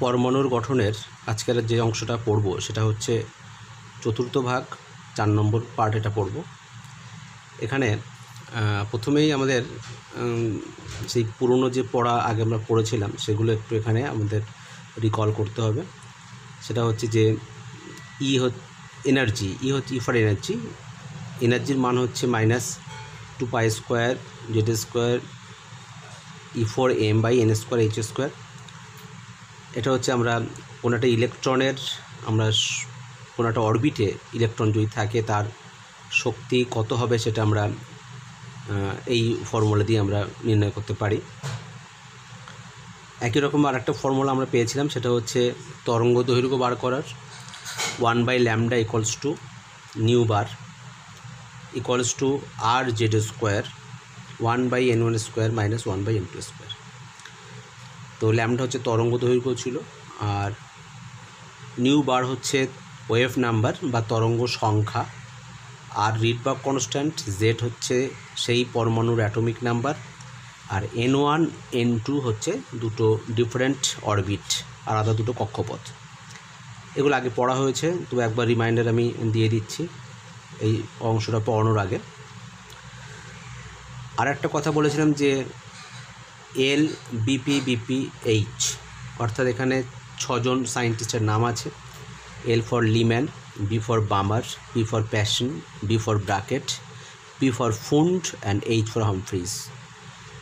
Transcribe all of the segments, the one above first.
পরমাণুর গঠনের আজকের যে অংশটা পড়ব সেটা হচ্ছে চতুর্থ ভাগ 4 নম্বর পার্ট এটা পড়ব। এখানে প্রথমেই আমাদের সেই পুরনো যে পড়া আগে আমরা পড়েছিলাম সেগুলো একটু এখানে আমাদের রিকল করতে হবে। সেটা হচ্ছে যে এনার্জি, হচ্ছে ফর এনার্জি, এনার্জির মান হচ্ছে -2 পাই square Z square E4 m/n²h²। এটা হচ্ছে আমরা কোনো একটা ইলেকট্রনের, আমরা কোনো একটা অরবিটে ইলেকট্রন যদি থাকে তার শক্তি কত হবে সেটা আমরা এই ফর্মুলা দিয়ে আমরা নির্ণয় করতে পারি। একই রকম আর একটা ফর্মুলা আমরা পেয়েছিলাম, সেটা হচ্ছে তরঙ্গ দৈর্ঘ্য বার করার 1/λ = নিউ বার = r/z² 1/n1² - 1/n2²। তো ল্যামডা হচ্ছে তরঙ্গ দৈর্ঘ্য ছিল, আর নিউ বার হচ্ছে ওয়েভ নাম্বার বা তরঙ্গ সংখ্যা, আর রিডবার্গ কনস্ট্যান্ট জেড হচ্ছে সেই পরমাণুর অ্যাটমিক নাম্বার, আর n1 n2 হচ্ছে দুটো ডিফারেন্ট অরবিট, আলাদা দুটো কক্ষপথ। এগুলো আগে পড়া হয়েছে, তবে একবার রিমাইন্ডার আমি দিয়ে দিচ্ছি এই অংশটা পড়ানোর আগে। আর একটা কথা বলেছিলাম যে এল বিপি বিপি এইচ, অর্থাৎ এখানে 6 জন সায়েন্টিস্টের নাম আছে। L for Lyman, B for Balmer, P for Paschen, D for Brackett, P for Pfund and H for Humphreys.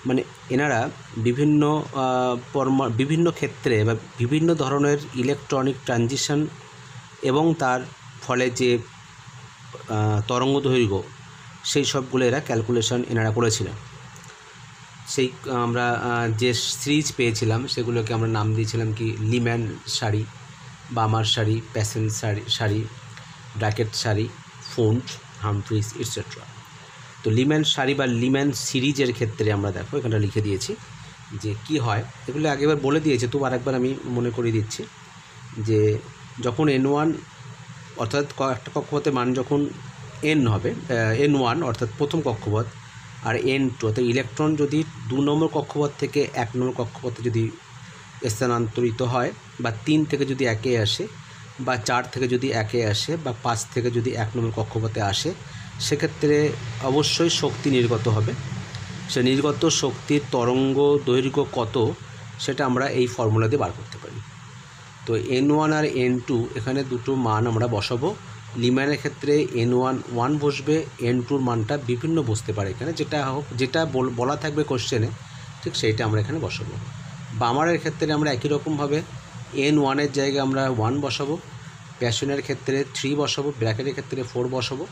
মানে এনারা বিভিন্ন ক্ষেত্রে বা বিভিন্ন ধরনের ইলেকট্রনিক ট্রানজিশন এবং তার ফলে যে তরঙ্গ দৈর্ঘ্য সেই সবগুলো এরা ক্যালকুলেশন এনারা করেছিলেন। সেই আমরা যে সিরিজ পেয়েছিলাম সেগুলোকে আমরা নাম দিয়েছিলাম কি লিম্যান সারি, বামার সারি, প্যাসেন সারি, ব্র্যাকেট সারি, ফুন্ড, হামফ্রিজ ইটসেট্রা। তো লিম্যান সারি বা লিম্যান সিরিজের ক্ষেত্রে আমরা দেখো এখানে লিখে দিয়েছি যে কি হয়। এগুলো আগেবার বলে দিয়েছে, তো আরেকবার আমি মনে করিয়ে দিচ্ছি যে যখন n1 অর্থাৎ একটা কক্ষপথের মান যখন n হবে, n1 অর্থাৎ প্রথম কক্ষপথ, আর n2 অর্থাৎ ইলেকট্রন যদি 2 নম্বর কক্ষপথ থেকে 1 নম্বর কক্ষপথে যদি স্থানান্তরিত হয়, বা 3 থেকে যদি 1-এ আসে, বা 4 থেকে যদি 1-এ আসে, বা 5 থেকে যদি 1 নম্বর কক্ষপথে আসে, সেক্ষেত্রে অবশ্যই শক্তি নির্গত হবে। সে নির্গত শক্তির তরঙ্গ দৈর্ঘ্য কত সেটা আমরা এই ফর্মুলা দিয়ে বার করতে পারি। তো n1 আর n2 এখানে দুটো মান আমরা বসাবো। লিম্যানের ক্ষেত্রে n1 1 বসবে, n2-র মানটা বিভিন্ন বসতে পারে এখানে, যেটা বলা থাকবে কোশ্চেনে ঠিক সেইটা আমরা এখানে বসাবো। বামারের ক্ষেত্রে আমরা একই রকমভাবে n1-এর জায়গায় আমরা 1 বসাবো, প্যাশনের ক্ষেত্রে 3 বসাবো, ব্র্যাকেটের ক্ষেত্রে 4 বসাবো।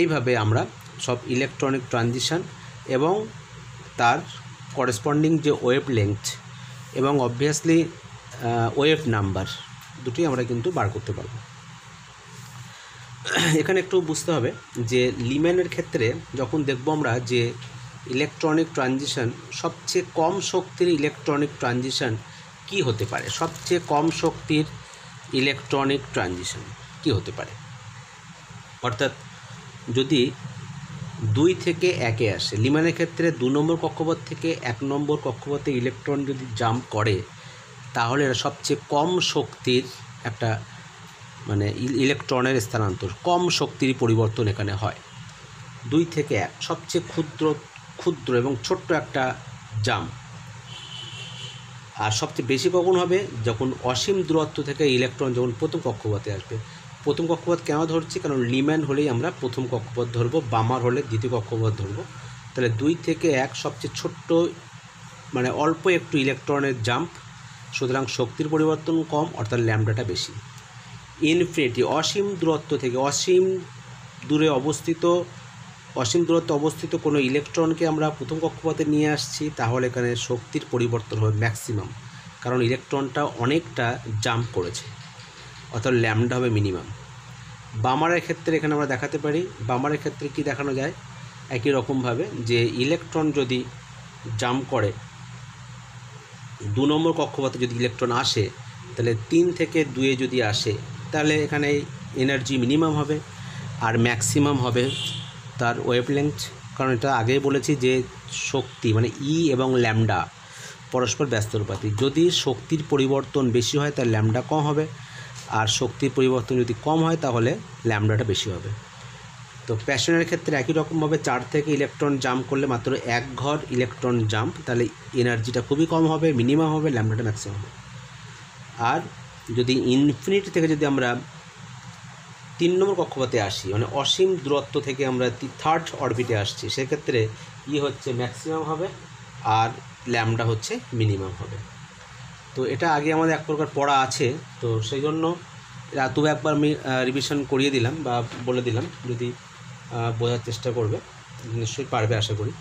এইভাবে আমরা সব ইলেকট্রনিক ট্রানজিশন এবং তার করেসপন্ডিং যে ওয়েভ লেংথ এবং অবভিয়াসলি ওয়েভ নাম্বার দুটোই আমরা কিন্তু বার করতে পারবো। এখানে একটু বুঝতে হবে যে লিম্যানের ক্ষেত্রে যখন দেখব আমরা যে ইলেকট্রনিক ট্রানজিশন, সবচেয়ে কম শক্তির ইলেকট্রনিক ট্রানজিশন কি হতে পারে, সবচেয়ে কম শক্তির ইলেকট্রনিক ট্রানজিশন কি হতে পারে। অর্থাৎ যদি 2 থেকে 1-এ আসে, লিম্যানের ক্ষেত্রে 2 নম্বর কক্ষপথ থেকে 1 নম্বর কক্ষপথে ইলেকট্রন যদি জাম্প করে, তাহলে এরা সবচেয়ে কম শক্তির একটা মানে ইলেকট্রনের স্থানান্তর, কম শক্তির পরিবর্তন এখানে হয়। 2 থেকে 1 সবচেয়ে ক্ষুদ্র এবং ছোট্ট একটা জাম্প। আর সবচেয়ে বেশি কখন হবে, যখন অসীম দূরত্ব থেকে ইলেকট্রন যখন প্রথম কক্ষপথে আসবে। প্রথম কক্ষপথ কেন ধরছি, কারণ লিম্যান হলেই আমরা প্রথম কক্ষপথ ধরবো, বামার হলে দ্বিতীয় কক্ষপথ ধরবো। তাহলে 2 থেকে 1 সবচেয়ে ছোট্ট মানে অল্প একটু ইলেকট্রনের জাম্প, সুতরাং শক্তির পরিবর্তন কম, অর্থাৎ ল্যামডাটা বেশি। ইনফিনিটি অসীম দূরত্ব থেকে অসীম দূরত্বে অবস্থিত কোনো ইলেকট্রনকে আমরা প্রথম কক্ষপথে নিয়ে আসছি, তাহলে এখানে শক্তির পরিবর্তন হবে ম্যাক্সিমাম, কারণ ইলেকট্রনটা অনেকটা জাম্প করেছে, অর্থাৎ ল্যামডা হবে মিনিমাম। বামারের ক্ষেত্রে এখানে আমরা দেখাতে পারি, বামারের ক্ষেত্রে কি দেখানো যায়, একই রকমভাবে যে ইলেকট্রন যদি জাম্প করে 2 নম্বর কক্ষপথে যদি ইলেকট্রন আসে, তাহলে 3 থেকে 2-এ যদি আসে, তাহলে এখানে এনার্জি মিনিমাম হবে আর ম্যাক্সিমাম হবে তার ওয়েভলেংথ। কারণ এটা আগেই বলেছি যে শক্তি মানে ই এবং ল্যামডা পরস্পর ব্যস্তনুপাতি। যদি শক্তির পরিবর্তন বেশি হয় তাহলে ল্যামডা কম হবে, আর শক্তির পরিবর্তন যদি কম হয় তাহলে ল্যামডাটা বেশি হবে। তো প্যাশনের ক্ষেত্রে একই রকমভাবে 4 থেকে ইলেকট্রন জাম্প করলে মাত্র 1 ঘর ইলেকট্রন জাম্প, তাহলে এনার্জিটা খুবই কম হবে, মিনিমাম হবে, ল্যামডাটা ম্যাক্সিমাম হবে। আর যদি ইনফিনিটি থেকে যদি আমরা 3 নম্বর কক্ষপথে আসি, মানে অসীম দূরত্ব থেকে আমরা 3rd অরবিটে আসছি, সেক্ষেত্রে হচ্ছে ম্যাক্সিমাম হবে আর ল্যামডা হচ্ছে মিনিমাম হবে। তো এটা আগে আমাদের এক প্রকার পড়া আছে, তো সেই জন্য তবু একবার আমি রিভিশন করিয়ে দিলাম বা বলে দিলাম, যদি বোঝার চেষ্টা করবে নিশ্চয়ই পারবে আশা করি,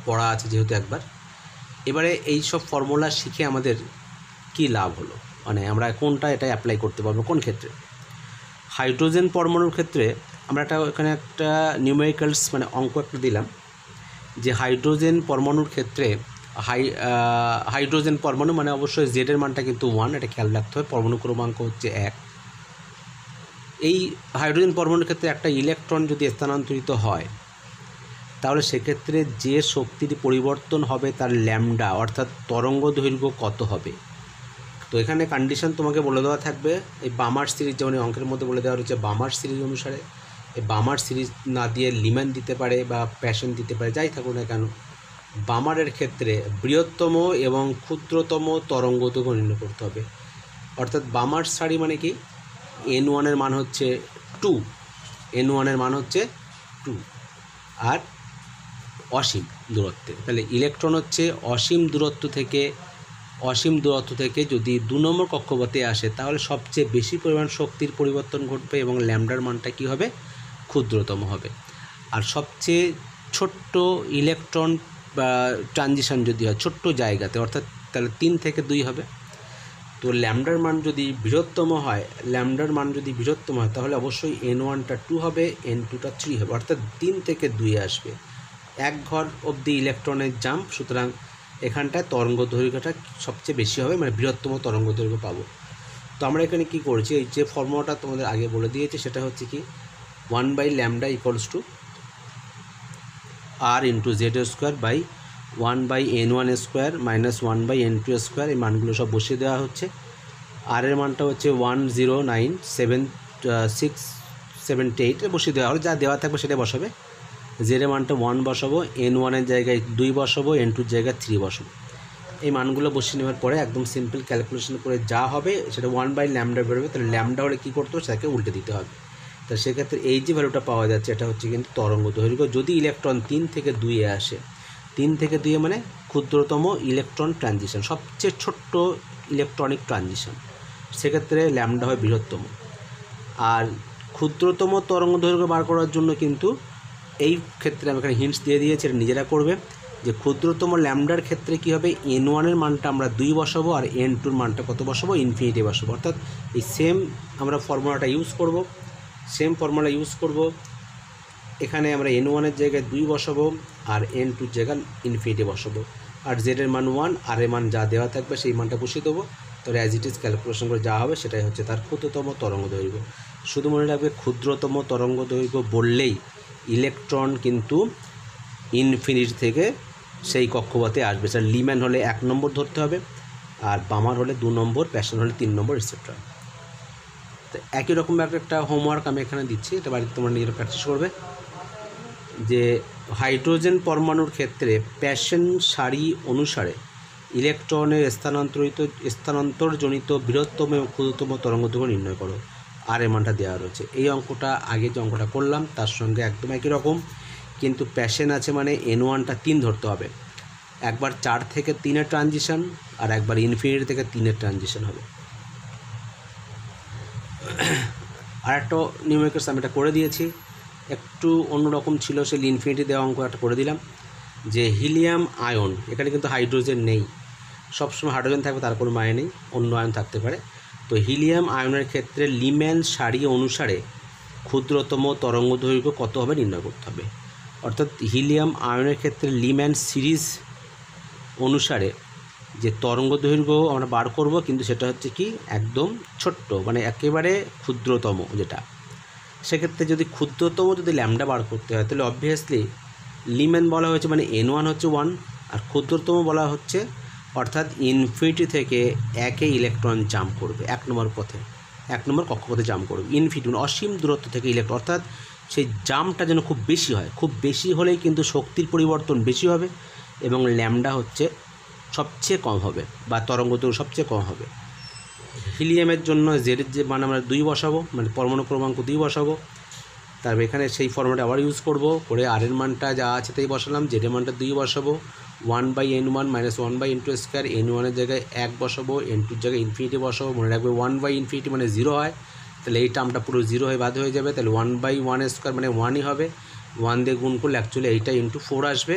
পড়া আছে যেহেতু একবার। এবারে এই সব ফর্মুলা শিখে আমাদের কি লাভ হলো, মানে আমরা কোনটা এটা অ্যাপ্লাই করতে পারবো কোন ক্ষেত্রে। হাইড্রোজেন পরমাণুর ক্ষেত্রে আমরা এখানে একটা নিউমেরিক্যালস মানে অঙ্ক একটা দিলাম, যে হাইড্রোজেন পরমাণুর ক্ষেত্রে হাইড্রোজেন পরমাণু মানে অবশ্যই জেডের মানটা কিন্তু 1, এটা খেয়াল রাখতে হবে, পরমাণু ক্রমাঙ্ক হচ্ছে 1। এই হাইড্রোজেন পরমাণুর ক্ষেত্রে একটা ইলেকট্রন যদি স্থানান্তরিত হয় তাহলে সেক্ষেত্রে যে শক্তির পরিবর্তন হবে তার ল্যামডা অর্থাৎ তরঙ্গ দৈর্ঘ্য কত হবে। তো এখানে কন্ডিশন তোমাকে বলে দেওয়া থাকবে, এই বামার সিরিজ যেমন অঙ্কের মধ্যে বলে দেওয়া রয়েছে বামার সিরিজ অনুসারে, এই বামার সিরিজ না দিয়ে লিম্যান দিতে পারে বা প্যাশন দিতে পারে, যাই থাকুক না কেন, বামারের ক্ষেত্রে বৃহত্তম এবং ক্ষুদ্রতম তরঙ্গ দৈর্ঘ্য নির্ণয় করতে হবে। অর্থাৎ বামার সারি মানে কি, N1 এর মান হচ্ছে 2, N1 এর মান হচ্ছে 2 আর অসীম দূরত্বে, তাহলে ইলেকট্রন হচ্ছে অসীম দূরত্ব থেকে যদি 2 নম্বর কক্ষপথে আসে তাহলে সবচেয়ে বেশি পরিমাণ শক্তির পরিবর্তন ঘটবে এবং ল্যামডার মানটা কী হবে, ক্ষুদ্রতম হবে। আর সবচেয়ে ছোট্ট ইলেকট্রন বা ট্রানজিশন যদি হয় ছোট্ট জায়গাতে, অর্থাৎ তাহলে 3 থেকে 2 হবে। তো ল্যামডার মান যদি বৃহত্তম হয় তাহলে অবশ্যই N1টা 2 হবে, N2টা 3 হবে, অর্থাৎ 3 থেকে 2 আসবে, 1 ঘর অবধি ইলেকট্রনের জাম্প। সুতরাং এখানটায় তরঙ্গ দৈর্ঘ্যটা সবচেয়ে বেশি হবে, মানে বৃহত্তম তরঙ্গ দৈর্ঘ্য পাবো। তো আমরা এখানে কি করছি, এই যে ফর্মুলাটা তোমাদের আগে বলে দিয়েছি সেটা হচ্ছে কি 1/λ = r × z² by 1/n1² minus 1/n2²। এই মানগুলো সব বসিয়ে দেওয়া হচ্ছে। আর এর মানটা হচ্ছে 1097678 বসিয়ে দেওয়া হলো, যা দেওয়া থাকবে সেটা বসাবে। জেডের মানটা 1 বসাবো, N1-এর জায়গায় 2 বসাবো, N2-র জায়গায় 3 বসাবো। এই মানগুলো বসিয়ে নেওয়ার পরে একদম সিম্পল ক্যালকুলেশন করে যা হবে সেটা 1/λ বেরোবে। তাহলে ল্যামডা হলে কী করতে হবে, সেটাকে উল্টে দিতে হবে। তো সেক্ষেত্রে এই যে ভ্যালুটা পাওয়া যাচ্ছে এটা হচ্ছে কিন্তু তরঙ্গ দৈর্ঘ্য। যদি ইলেকট্রন 3 থেকে 2-এ আসে, 3 থেকে 2 মানে ক্ষুদ্রতম ইলেকট্রন ট্রানজিশন, সবচেয়ে ছোট্ট ইলেকট্রনিক ট্রানজিশন, সেক্ষেত্রে ল্যামডা হয় বৃহত্তম। আর ক্ষুদ্রতম তরঙ্গ দৈর্ঘ্য বার করার জন্য কিন্তু এই ক্ষেত্রে আমি এখানে হিন্টস দিয়ে দিয়েছি, এটা নিজেরা করবে, যে ক্ষুদ্রতম ল্যামডার ক্ষেত্রে কী হবে, N1-এর মানটা আমরা 2 বসাবো আর N2-র মানটা কত বসাবো, ইনফিনিটি বসাবো। অর্থাৎ এই সেম আমরা ফর্মুলাটা ইউজ করব, এখানে আমরা N1-এর জায়গায় 2 বসাবো আর N2-র জায়গায় ইনফিনিটি বসাবো। আর জেডের মান 1, আর এর মান যা দেওয়া থাকবে সেই মানটা বসিয়ে দেবো। তাহলে অ্যাজ ইট ইজ ক্যালকুলেশন করে যা হবে সেটাই হচ্ছে তার ক্ষুদ্রতম তরঙ্গ দৈর্ঘ্য। শুধু মনে রাখবে, ক্ষুদ্রতম তরঙ্গ দৈর্ঘ্য বললেই ইলেকট্রন কিন্তু ইনফিনিটি থেকে সেই কক্ষপথে আসবে। সেটা লিম্যান হলে 1 নম্বর ধরতে হবে, আর বামার হলে 2 নম্বর, প্যাশন হলে 3 নম্বর, এটসেট্রা। তো একই রকম একটা হোমওয়ার্ক আমি এখানে দিচ্ছি, এটা বাড়িতে তোমরা নিজেরা প্র্যাকটিস করবে, যে হাইড্রোজেন পরমাণুর ক্ষেত্রে প্যাশন সারি অনুসারে ইলেকট্রনের স্থানান্তরজনিত বৃহত্তম এবং ক্ষুদ্রতম তরঙ্গ দৈর্ঘ্য নির্ণয় করো। আর এর মানটা দেওয়া রয়েছে। এই অঙ্কটা আগে যে অঙ্কটা করলাম তার সঙ্গে একদম একই রকম, কিন্তু প্যাশন আছে মানে N1টা 3 ধরতে হবে। একবার 4 থেকে 3-এর ট্রানজিশন আর একবার ইনফিনিটি থেকে 3-এর ট্রানজিশন হবে। আর একটা নিউমেরিক্যালস আমি এটা করে দিয়েছি, একটু অন্যরকম ছিল, সেই ইনফিনিটি দেওয়া অঙ্ক একটা করে দিলাম, যে হিলিয়াম আয়ন, এখানে কিন্তু হাইড্রোজেন নেই, সবসময় হাইড্রোজেন থাকবে তার কোনো মানে নেই, অন্য আয়ন থাকতে পারে। তো হিলিয়াম আয়নের ক্ষেত্রে লিম্যান সারি অনুসারে ক্ষুদ্রতম তরঙ্গ দৈর্ঘ্য কত হবে নির্ণয় করতে হবে। অর্থাৎ হিলিয়াম আয়নের ক্ষেত্রে লিম্যান সিরিজ অনুসারে যে তরঙ্গ দৈর্ঘ্য আমরা বার করব, কিন্তু সেটা হচ্ছে কি একদম ছোট্ট, মানে একেবারে ক্ষুদ্রতম যেটা। সেক্ষেত্রে যদি ক্ষুদ্রতম যদি ল্যামডা বার করতে হয় তাহলে অবভিয়াসলি লিম্যান বলা হয়েছে মানে N1 হচ্ছে 1 আর ক্ষুদ্রতম বলা হচ্ছে অর্থাৎ ইনফিনিটি থেকে একে ইলেকট্রন জাম্প করবে, 1 নম্বর পথে, 1 নম্বর কক্ষপথে জাম্প করবে। ইনফিনিটি অসীম দূরত্ব থেকে ইলেকট্রন, অর্থাৎ সেই জাম্পটা যেন খুব বেশি হয়, খুব বেশি হলেই কিন্তু শক্তির পরিবর্তন বেশি হবে এবং ল্যামডা হচ্ছে সবচেয়ে কম হবে বা তরঙ্গ দৈর্ঘ্য সবচেয়ে কম হবে। হিলিয়ামের জন্য জেডের যে মান আমরা 2 বসাবো, মানে পরমাণু ক্রমাঙ্ক 2 বসাবো। তারপর এখানে সেই ফর্মুলাটা আবার ইউজ করব, করে আর এর মানটা যা আছে তাই বসালাম, জেডের মানটা 2 বসাবো, 1/n1 - 1/n2², n1 এর জায়গায় 1 বসাবো, n2 এর জায়গায় ইনফিনিটি বসাবো। মনে রাখবে 1/∞ মানে 0 হয়, তাহলে এই টার্মটা পুরো 0 হয়ে বাদ হয়ে যাবে, তাহলে 1/1² মানে 1ই হবে। 1 দিয়ে গুণ করলে অ্যাকচুয়ালি এইটা × 4 আসবে।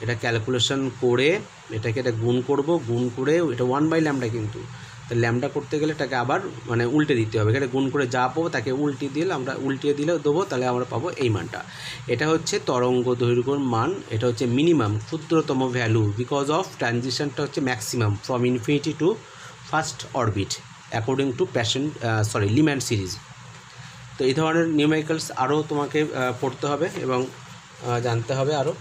এটা ক্যালকুলেশন করে এটাকে গুণ করব, গুণ করে এটা 1/λ, কিন্তু তাহলে ল্যামডা করতে গেলে এটাকে আবার মানে উল্টে দিতে হবে। এখানে গুণ করে যা পাবো তাকে উল্টিয়ে দিলে দেবো, তাহলে আমরা পাবো এই মানটা। এটা হচ্ছে তরঙ্গ দৈর্ঘ্যর মান, এটা হচ্ছে মিনিমাম ক্ষুদ্রতম ভ্যালু, বিকজ অফ ট্রানজিশনটা হচ্ছে maximum from infinity two first orbit according to Leman series. তো এই ধরনের নিউমেরিক্যালস আরও তোমাকে পড়তে হবে এবং জানতে হবে আরও।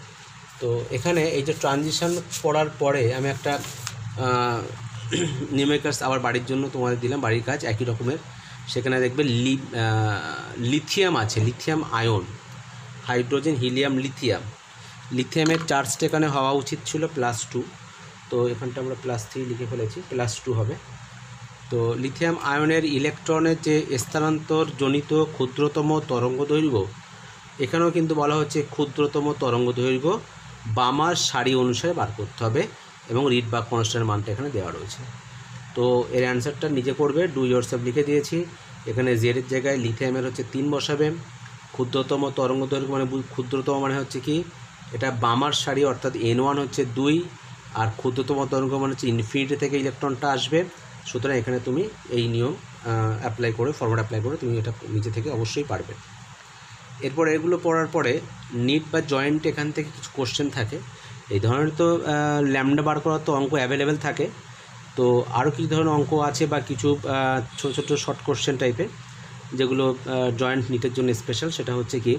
তো এখানে এই যে ট্রানজিশন পড়ার পরে আমি একটা নিউমেরিক্যালস আবার বাড়ির জন্য তোমাদের দিলাম, বাড়ির কাজ একই রকমের। সেখানে দেখবে লিথিয়াম আছে, লিথিয়াম আয়ন, হাইড্রোজেন, হিলিয়াম, লিথিয়ামের চার্জটা এখানে হওয়া উচিত ছিল +2, তো এখানটা আমরা +3 লিখে ফেলেছি, +2 হবে। তো লিথিয়াম আয়নের ইলেকট্রনের যে স্থানান্তর জনিত ক্ষুদ্রতম তরঙ্গ দৈর্ঘ্য, এখানেও কিন্তু বলা হচ্ছে ক্ষুদ্রতম তরঙ্গ দৈর্ঘ্য বামার সারি অনুসারে বার করতে হবে এবং রিডবাক কনস্ট্যান্টের মানটা এখানে দেওয়া রয়েছে। তো এর অ্যান্সারটা নিজে করবে, ডু ইয়োরসেলফ লিখে দিয়েছি। এখানে জেডের জায়গায় লিথিয়ামের হচ্ছে 3 বসাবে। ক্ষুদ্রতম তরঙ্গ দৈর্ঘ্য মানে ক্ষুদ্রতম মানে হচ্ছে কি, এটা বামার সারি অর্থাৎ n1 হচ্ছে 2, আর ক্ষুদ্রতম তরঙ্গ মানে হচ্ছে ইনফিনিটি থেকে ইলেকট্রনটা আসবে। সুতরাং এখানে তুমি এই নিয়ম অ্যাপ্লাই করে, ফর্মুলা অ্যাপ্লাই করে তুমি এটা নিজে থেকে অবশ্যই পারবে। এরপর এগুলো পড়ার পরে নিট বা জয়েন্ট এখান থেকে কিছু কোশ্চেন থাকে। এই ধরনের তো ল্যামডা বার করার তো অঙ্ক অ্যাভেলেবেল থাকে। তো আরও কিছু ধরনের অঙ্ক আছে বা কিছু ছোটো ছোটো শর্ট কোশ্চেন টাইপের, যেগুলো জয়েন্ট নিটের জন্য স্পেশাল। সেটা হচ্ছে কি,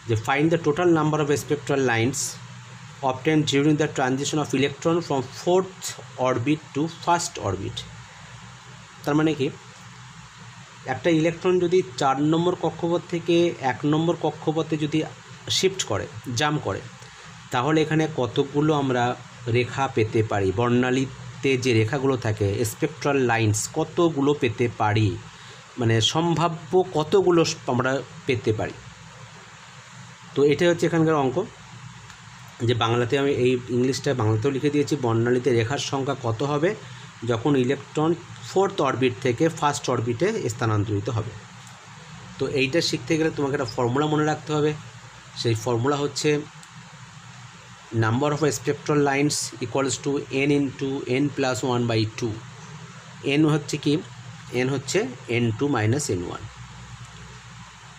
যে find the total number of spectral lines obtained during the transition of electron from 4th orbit to 1st orbit। তার মানে কি, একটা ইলেকট্রন যদি 4 নম্বর কক্ষপথ থেকে 1 নম্বর কক্ষপথে যদি শিফট করে, জাম্প করে, তাহলে এখানে কতগুলো আমরা রেখা পেতে পারি, বর্ণালীতে যে রেখাগুলো থাকে স্পেকট্রাল লাইন্স কতগুলো পেতে পারি, মানে সম্ভাব্য কতগুলো আমরা পেতে পারি। তো এটা হচ্ছে এখানকার অঙ্ক, যে বাংলাতে আমি এই ইংলিশটা বাংলাতেও লিখে দিয়েছি, বর্ণালীতে রেখার সংখ্যা কত হবে যখন ইলেকট্রন 4th অরবিট থেকে 1st অরবিটে স্থানান্তরিত হবে। তো এইটা শিখতে গেলে তোমাকে একটা ফর্মুলা মনে রাখতে হবে। সেই ফর্মুলা হচ্ছে number of spectral lines equals to n × n + 1/2। n হচ্ছে কি, n হচ্ছে n2 - n1,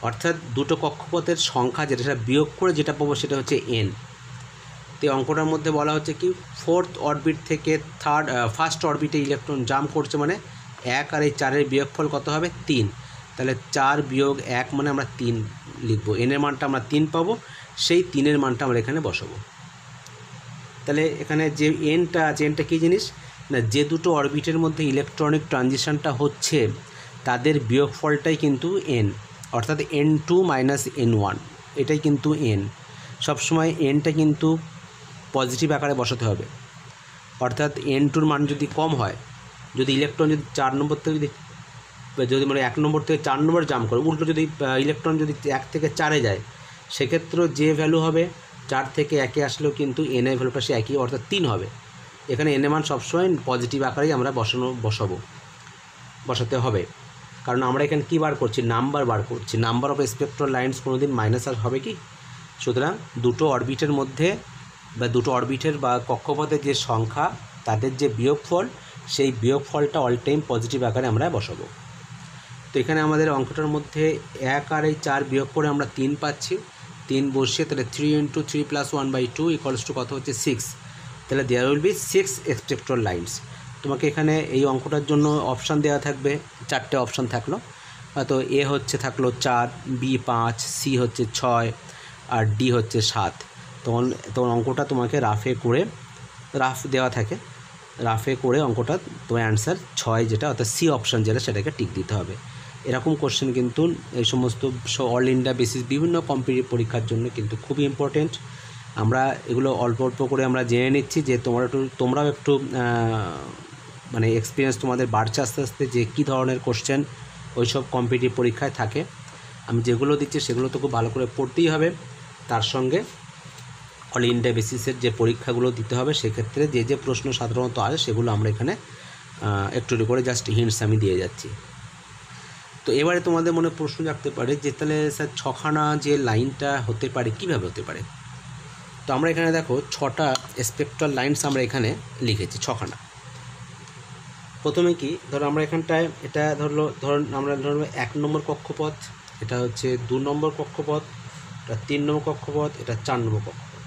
অর্থাৎ দুটো কক্ষপথের সংখ্যা যেটা সেটা বিয়োগ করে যেটা পাবো সেটা হচ্ছে n। তো অঙ্কটার মধ্যে বলা হচ্ছে কি, 4th অরবিট থেকে 1st অরবিটে ইলেকট্রন জাম্প করছে, মানে 1 আর এই 4-এর বিয়োগফল কত হবে, 3। তাহলে 4 - 1 মানে আমরা 3 লিখবো, এনের মানটা আমরা 3 পাবো, সেই 3-এর মানটা আমরা এখানে বসাবো। তাহলে এখানে যে এনটা আছে, এনটা কী জিনিস না, যে দুটো অরবিটের মধ্যে ইলেকট্রনিক ট্রানজিশনটা হচ্ছে তাদের বিয়োগফলটাই কিন্তু n, অর্থাৎ n2 - n1, এটাই কিন্তু n। সবসময় nটা কিন্তু পজিটিভ আকারে বসাতে হবে, অর্থাৎ n2-র মান যদি কম হয়, যদি ইলেকট্রন যদি 4 নম্বর থেকে যদি মানে 1 নম্বর থেকে 4 নম্বর জাম্প করে, উল্টো যদি ইলেকট্রন যদি 1 থেকে 4-এ যায়, সেক্ষেত্রে যে ভ্যালু হবে 4 থেকে 1-এ আসলেও কিন্তু n এর ভ্যালুটা সে একই, অর্থাৎ 3 হবে। এখানে n এর মান সবসময় পজিটিভ আকারেই আমরা বসাতে হবে, কারণ আমরা এখানে কী বার করছি, নাম্বার বার করছি। নাম্বার অফ স্পেকট্রাল লাইন্স কোনোদিন মাইনাস আর হবে কি? সুতরাং দুটো অরবিটের মধ্যে বা দুটো অরবিটের বা কক্ষপথের যে সংখ্যা তাদের যে বিয়োগফল, সেই বিয়োগফলটা অল টাইম পজিটিভ আকারে আমরা বসাবো। তো এখানে আমাদের অঙ্কটার মধ্যে 1 আর এই 4 বিয়োগ করে আমরা 3 পাচ্ছি। 3 বসিয়ে তাহলে 3 × 3 + 1/2 ইকুয়ালস টু কত হচ্ছে 6। তাহলে there will be 6 spectral lines. তোমাকে এখানে এই অঙ্কটার জন্য অপশান দেওয়া থাকবে, 4টে অপশান থাকলো। তো এ হচ্ছে থাকলো 4, বি 5, সি হচ্ছে 6 আর ডি হচ্ছে 7। তখন অঙ্কটা তোমাকে রাফে করে রাফ দেওয়া থাকে, রাফে করে অঙ্কটা তোমার অ্যান্সার 6 যেটা অর্থাৎ সি অপশান যেটা সেটাকে টিক দিতে হবে। এরকম কোশ্চেন কিন্তু এই সমস্ত অল ইন্ডিয়া বেসিস বিভিন্ন কম্পিটিটিভ পরীক্ষার জন্য কিন্তু খুবই ইম্পর্টেন্ট। আমরা এগুলো অল্প অল্প করে আমরা জেনে নিচ্ছি যে তোমরাও একটু মানে এক্সপিরিয়েন্স তোমাদের বাড়ছে আস্তে আস্তে যে কী ধরনের কোশ্চেন ওই সব কম্পিটিটিভ পরীক্ষায় থাকে। আমি যেগুলো দিচ্ছি সেগুলো তো খুব ভালো করে পড়তেই হবে, তার সঙ্গে অল ইন্ডিয়া বেসিসের যে পরীক্ষাগুলো দিতে হবে সেক্ষেত্রে যে যে প্রশ্ন সাধারণত আসে সেগুলো আমরা এখানে একটু করে জাস্ট হিন্টস আমি দিয়ে যাচ্ছি। তো এবারে তোমাদের মনে প্রশ্ন জাগতে পারে যে তাহলে স্যার 6খানা যে লাইনটা হতে পারে কীভাবে হতে পারে। তো আমরা এখানে দেখো 6টা স্পেক্ট্রাল লাইনস আমরা এখানে লিখেছি 6খানা। প্রথমে কি ধরো আমরা এখানটায় এটা ধরুন আমরা ধরবো 1 নম্বর কক্ষপথ, এটা হচ্ছে 2 নম্বর কক্ষপথ, এটা 3 নম্বর কক্ষপথ, এটা 4 নম্বর কক্ষপথ।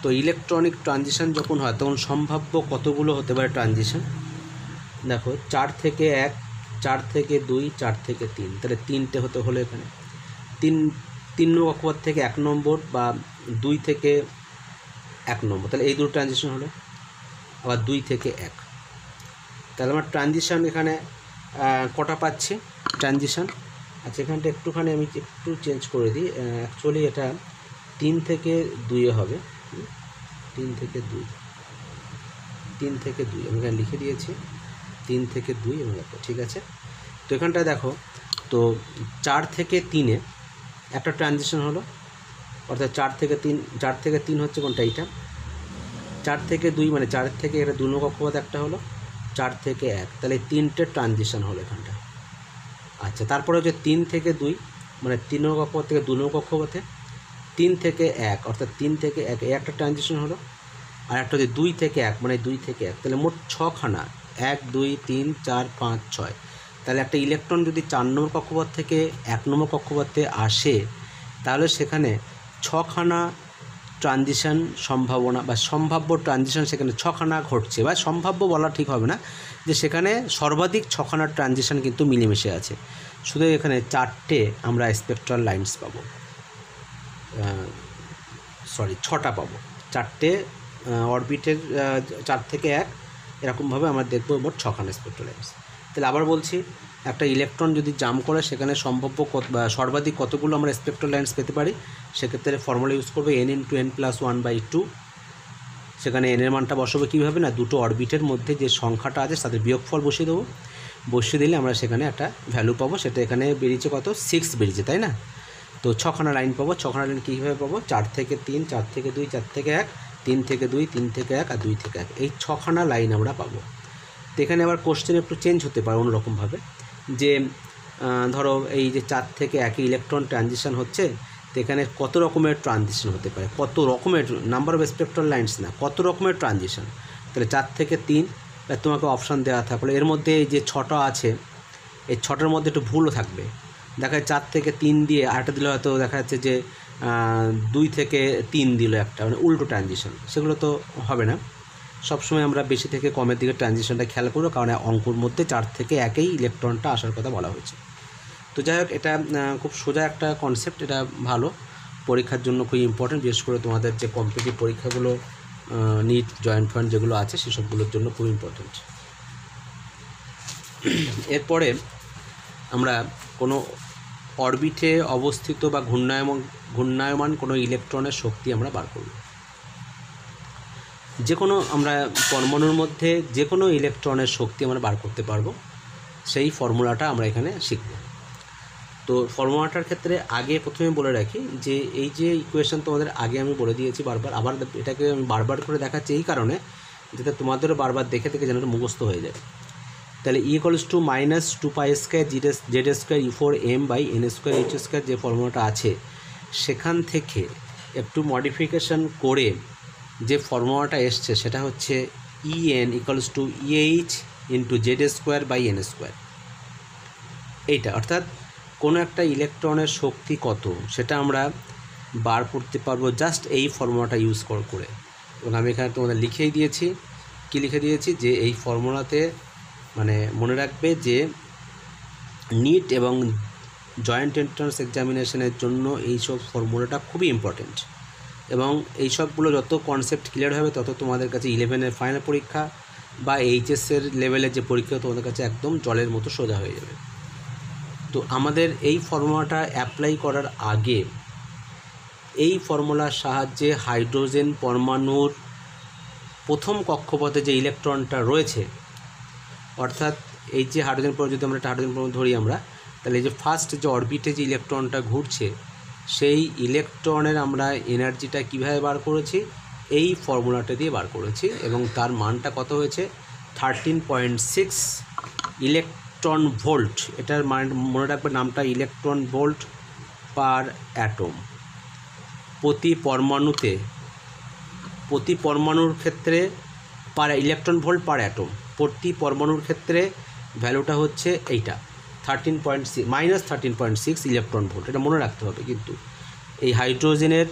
তো ইলেকট্রনিক ট্রানজিশন যখন হয় তখন সম্ভাব্য কতগুলো হতে পারে ট্রানজিশন। দেখো 4 থেকে 1, 4 থেকে 2, 4 থেকে 3, তাহলে 3টে হতে হলো এখানে। 3 নম্বর কক্ষপথ থেকে 1 নম্বর বা 2 থেকে 1 নম্বর, তাহলে এই দুটো ট্রানজিশন হলো। আবার 2 থেকে 1, তাহলে আমার ট্রানজিশন এখানে কটা পাচ্ছি ট্রানজিশন। আচ্ছা এখানটা একটুখানি আমি একটু চেঞ্জ করে দিই, অ্যাকচুয়ালি এটা 3 থেকে 2 হবে, 3 থেকে 2 আমি এখানে লিখে দিয়েছি 3 থেকে 2 এবং 1, ঠিক আছে। তো এখানটায় দেখো তো 4 থেকে 3-এ একটা ট্রানজিশন হলো, অর্থাৎ 4 থেকে 3 হচ্ছে কোনটা এইটা, 4 থেকে 2 মানে 4 থেকে এটা 2 নম্বর কক্ষপথ একটা হলো, 4 থেকে 1, তাহলে 3টে ট্রানজিশন হলো এখানটা। আচ্ছা তারপরে হচ্ছে 3 থেকে 2 মানে 3 নম্বর কক্ষপথ থেকে 2 নম্বর কক্ষপথে, 3 থেকে 1 অর্থাৎ 3 থেকে 1 একটা ট্রানজিশন হলো, আর একটা হচ্ছে 2 থেকে 1 মানে 2 থেকে 1, তাহলে মোট 6খানা 1 2 3 4 5 6। তাহলে একটা ইলেকট্রন যদি 4 নম্বর কক্ষপথ থেকে 1 নম্বর কক্ষপথে আসে তাহলে সেখানে 6খানা ট্রানজিশন সম্ভাবনা বা সম্ভাব্য ট্রানজিশন সেখানে 6খানা ঘটছে, বা সম্ভাব্য বলা ঠিক হবে না, যে সেখানে সর্বাধিক 6খানা ট্রানজিশন কিন্তু মিলেমিশে আছে। শুধু এখানে 4টে আমরা স্পেকট্রাল লাইন্স পাবো, 6টা পাবো, 4টে অরবিটের 4 থেকে 1 এরকমভাবে আমরা দেখবো মোট 6খানা স্পেকট্রাল লাইন্স। তাহলে আবার বলছি, একটা ইলেকট্রন যদি জাম্প করে সেখানে সম্ভাব্য সর্বাধিক কতগুলো আমরা স্পেকট্রাল লাইন্স পেতে পারি, সেক্ষেত্রে ফর্মুলা ইউজ করবে n*n+1/2। সেখানে n এর মানটা বসাবো কীভাবে না, দুটো অরবিটের মধ্যে যে সংখ্যাটা আছে তাদের বিয়োগফল বসিয়ে দেবো, বসিয়ে দিলে আমরা সেখানে একটা ভ্যালু পাবো। সেটা এখানে বেরিয়েছে কত, 6 বেরিয়েছে, তাই না। তো 6খানা লাইন পাবো। 6খানা লাইন কীভাবে পাবো, 4 থেকে 3, 4 থেকে 2, 4 থেকে 1, 3 থেকে 2, 3 থেকে 1 আর 2 থেকে 1, এই 6খানা লাইন আমরা পাবো। তো এখানে আবার কোশ্চেন একটু চেঞ্জ হতে পারে অন্যরকমভাবে, যে ধরো এই যে 4 থেকে 1 ইলেকট্রন ট্রানজিশন হচ্ছে, তো এখানে কত রকমের ট্রানজিশন হতে পারে, কত রকমের, নাম্বার অফ স্পেকট্রাল লাইন্স না, কত রকমের ট্রানজিশন। তাহলে 4 থেকে 3 তোমাকে অপশান দেওয়া থাকলে এর মধ্যে যে 6টা আছে এই 6টার মধ্যে একটু ভুলও থাকবে। দেখা যায় 4 থেকে 3 দিয়ে আরেকটা দিলে হয়তো দেখা যাচ্ছে যে 2 থেকে 3 দিল একটা, মানে উল্টো ট্রানজিশন, সেগুলো তো হবে না। সবসময় আমরা বেশি থেকে কমের দিকে ট্রানজিশনটা খেয়াল করবো, কারণ অঙ্কর মধ্যে 4 থেকে 1 ইলেকট্রনটা আসার কথা বলা হয়েছে। তো যাই হোক, এটা খুব সোজা একটা কনসেপ্ট, এটা ভালো, পরীক্ষার জন্য খুবই ইম্পর্টেন্ট, বিশেষ করে তোমাদের যে কম্পিটিটিভ পরীক্ষাগুলো নিট জয়েন্ট ফান্ড যেগুলো আছে সেসবগুলোর জন্য খুব ইম্পর্টেন্ট। এরপরে আমরা কোনো অরবিটে অবস্থিত বা ঘূর্ণায়মান কোনো ইলেকট্রনের শক্তি আমরা বার করব। যে কোনো আমরা পরমাণুর মধ্যে যে কোনো ইলেকট্রনের শক্তি আমরা বার করতে পারবো, সেই ফর্মুলাটা আমরা এখানে শিখব। তো ফর্মুলাটার ক্ষেত্রে আগে প্রথমে বলে রাখি যে এই যে ইকুয়েশন তোমাদের আগে আমি বলে দিয়েছি বারবার, আবার এটাকে আমি বারবার করে দেখাচ্ছি এই কারণে যাতে তোমাদেরও বারবার দেখে যেন মুখস্থ হয়ে যায়। তাহলে E=-2π² যে ফর্মুলাটা আছে সেখান থেকে একটু মডিফিকেশান করে যে ফর্মুলাটা এসছে সেটা হচ্ছে En=EH×z²/n²। এইটা অর্থাৎ কোনো একটা ইলেকট্রনের শক্তি কত সেটা আমরা বার করতে পারবো জাস্ট এই ফর্মুলাটা ইউজ করে। এবং আমি এখানে তোমাদের লিখেই দিয়েছি, কি লিখে দিয়েছি, যে এই ফর্মুলাতে মানে মনে রাখবে যে নিট এবং জয়েন্ট এন্ট্রান্স এক্সামিনেশনের জন্য এইসব ফর্মুলাটা খুবই ইম্পর্টেন্ট। এবং এই সবগুলো যত কনসেপ্ট ক্লিয়ার হবে তত তোমাদের কাছে 11-এর ফাইনাল পরীক্ষা বা এইচএসের লেভেলের যে পরীক্ষা তোমাদের কাছে একদম জলের মতো সোজা হয়ে যাবে। তো আমাদের এই ফর্মুলাটা অ্যাপ্লাই করার আগে এই ফর্মুলার সাহায্যে হাইড্রোজেন পরমাণুর প্রথম কক্ষপথে যে ইলেকট্রনটা রয়েছে, অর্থাৎ এই যে হাইড্রোজেন পরমাণু, যদি আমরা একটা হাইড্রোজেন পরমাণু ধরি আমরা, তাহলে এই যে ফার্স্ট যে অরবিটে যে ইলেকট্রনটা ঘুরছে সেই ইলেকট্রনের আমরা এনার্জিটা কীভাবে বার করেছি, এই ফর্মুলাটা দিয়ে বার করেছি এবং তার মানটা কত হয়েছে 13.6 ইলেকট্রন ভোল্ট। এটার মান মনে রাখবে, নামটা ইলেকট্রন ভোল্ট পার অ্যাটম। প্রতি পরমাণুর ক্ষেত্রে পার ইলেকট্রন ভোল্ট পার অ্যাটম, প্রতি পরমাণুর ক্ষেত্রে ভ্যালুটা হচ্ছে এইটা 13.6 ইলেকট্রন ভোল্ট। এটা মনে রাখতে হবে। কিন্তু এই হাইড্রোজেনের